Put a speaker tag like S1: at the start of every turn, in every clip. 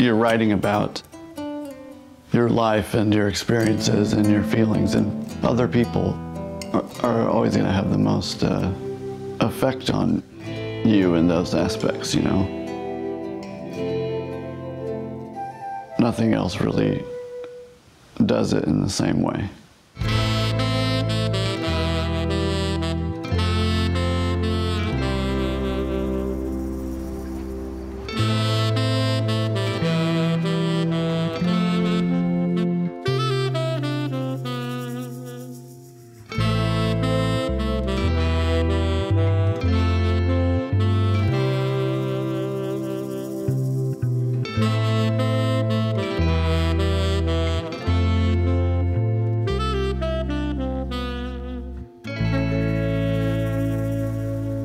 S1: you're writing about your life and your experiences and your feelings, and other people are always going to have the most effect on you in those aspects, you know. Nothing else really does it in the same way.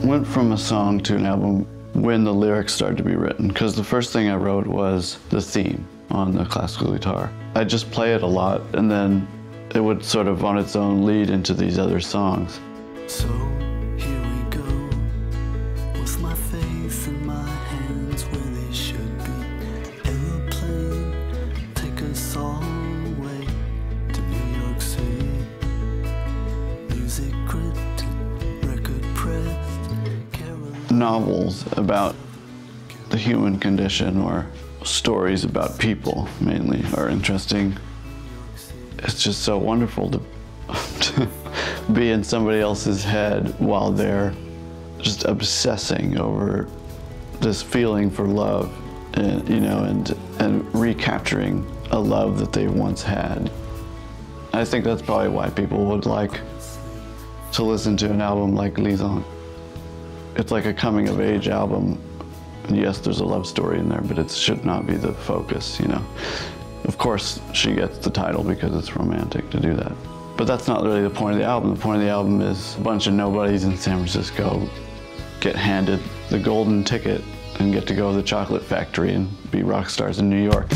S1: Went from a song to an album when the lyrics started to be written, because the first thing I wrote was the theme on the classical guitar. I'd just play it a lot, and then it would sort of on its own lead into these other songs.
S2: So here we go, with my face in my hands where they should be. Airplane, take us all away to New York City. Music cryptic, record pressed.
S1: Novels about the human condition, or stories about people mainly, are interesting. It's just so wonderful to be in somebody else's head while they're just obsessing over this feeling for love, and, you know, and recapturing a love that they once had. I think that's probably why people would like to listen to an album like Lysandre. It's like a coming-of-age album. And yes, there's a love story in there, but it should not be the focus, you know. Of course, she gets the title because it's romantic to do that. But that's not really the point of the album. The point of the album is a bunch of nobodies in San Francisco get handed the golden ticket and get to go to the chocolate factory and be rock stars in New York.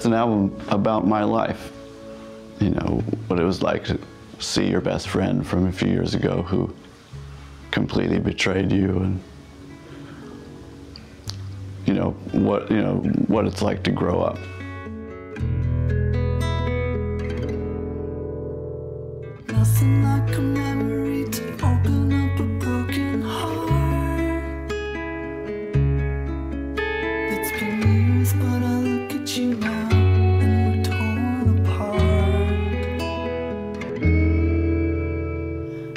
S1: an album about my life. You know, what it was like to see your best friend from a few years ago who completely betrayed you, and you know what it's like to grow up.
S2: Nothing like a memory to open up a broken heart. It's been years, but I look at you now and we're torn apart.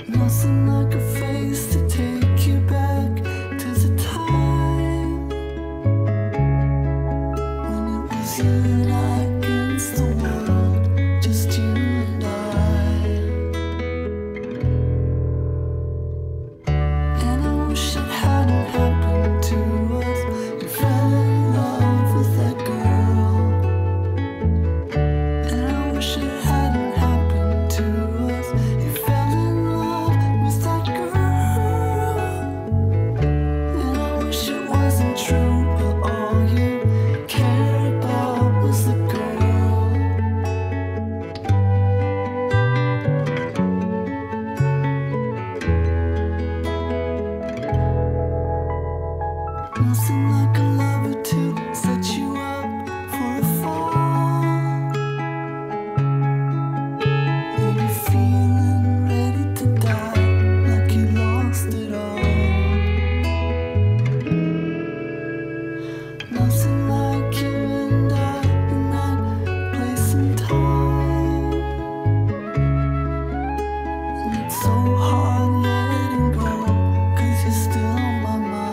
S2: Nothing like a face to take you back to the time when it was you and I against the world, just you and I. Nothing like a lover to set you up for a fall. Leave you feeling ready to die, like you lost it all. Nothing like you and I in that place and time. And it's so hard letting go, 'cause you're still on my mind.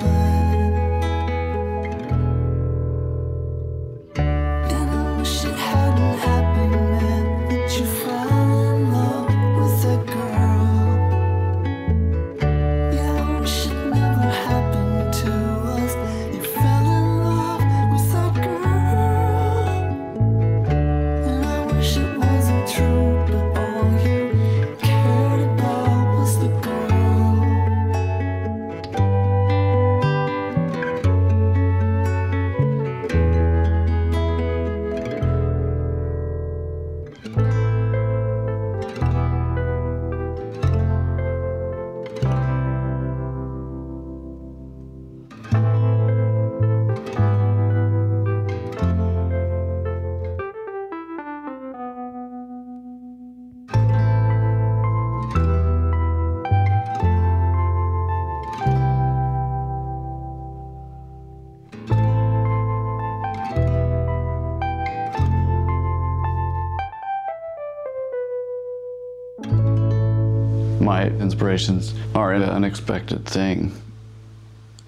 S1: My inspirations are an unexpected thing,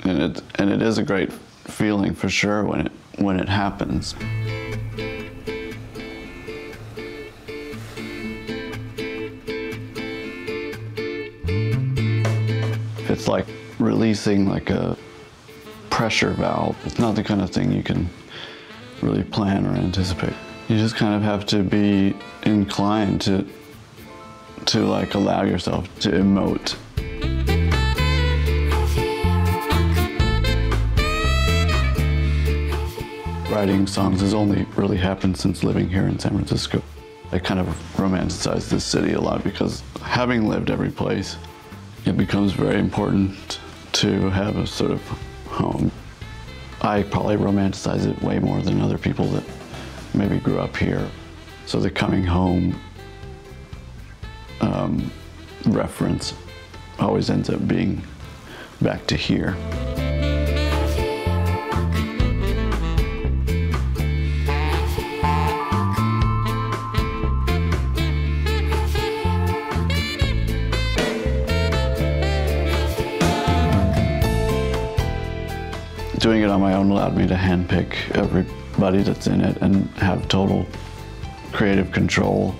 S1: and it is a great feeling for sure when it happens. It's like releasing like a pressure valve. It's not the kind of thing you can really plan or anticipate. You just kind of have to be inclined to like allow yourself to emote. Writing songs has only really happened since living here in San Francisco. I kind of romanticize this city a lot because having lived every place, it becomes very important to have a sort of home. I probably romanticize it way more than other people that maybe grew up here. So the coming home reference always ends up being back to here. Doing it on my own allowed me to handpick everybody that's in it and have total creative control.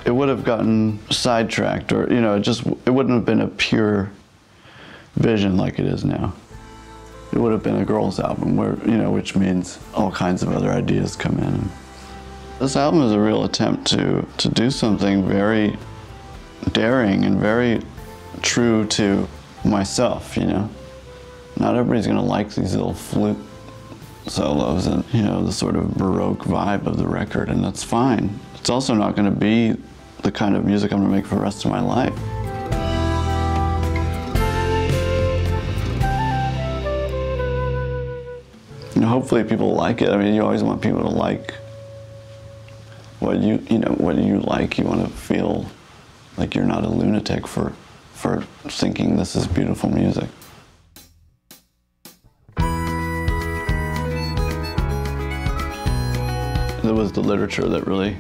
S1: It would have gotten sidetracked, or it wouldn't have been a pure vision like it is now. It would have been a girls' album where, which means all kinds of other ideas come in. This album is a real attempt to do something very daring and very true to myself, Not everybody's gonna like these little flute solos and, you know, the sort of Baroque vibe of the record, and that's fine. It's also not going to be the kind of music I'm going to make for the rest of my life. You know, hopefully people like it. I mean, you always want people to like what you know, what you like. You want to feel like you're not a lunatic for thinking this is beautiful music. It was the literature that really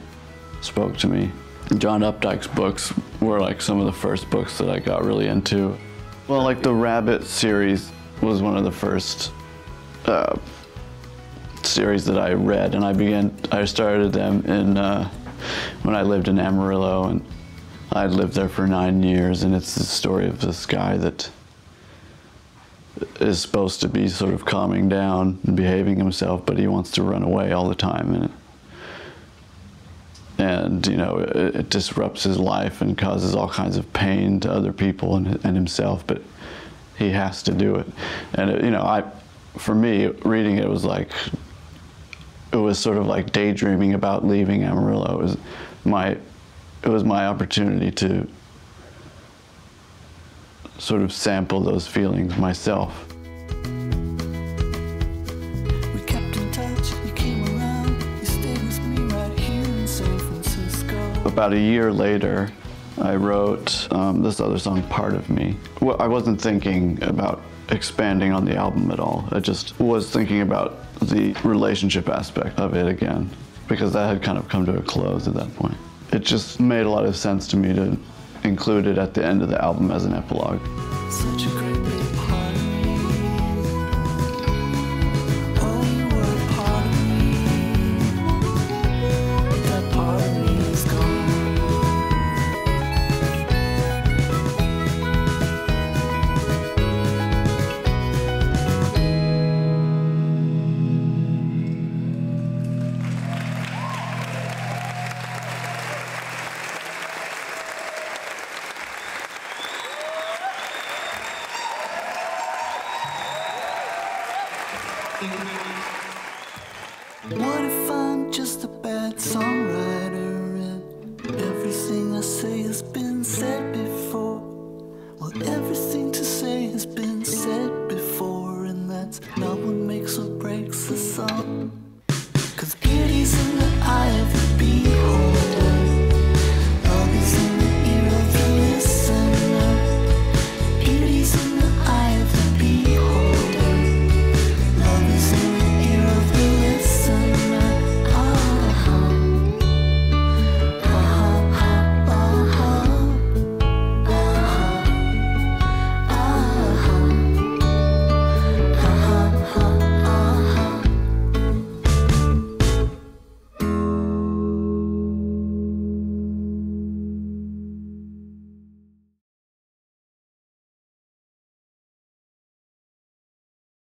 S1: spoke to me. John Updike's books were like some of the first books that I got really into. Well, like the Rabbit series was one of the first series that I read, and I started them in when I lived in Amarillo, and I lived there for 9 years, and it's the story of this guy that is supposed to be sort of calming down and behaving himself, but he wants to run away all the time, and you know, it disrupts his life and causes all kinds of pain to other people and himself, but he has to do it. And it, you know, for me, reading it was like, it was sort of like daydreaming about leaving Amarillo. It was my opportunity to sort of sample those feelings myself.
S2: We kept in touch, you came around, you stayed with me right here in San Francisco.
S1: About a year later, I wrote this other song, Part of Me. Well, I wasn't thinking about expanding on the album at all. I just was thinking about the relationship aspect of it again, because that had kind of come to a close at that point. It just made a lot of sense to me to include it at the end of the album as an epilogue.
S2: Such a great big part of me. Oh, you were a part of me. That part of me is gone. What if I'm just a bad songwriter and everything I say has been said before? Well, everything to say has been said before, and that's not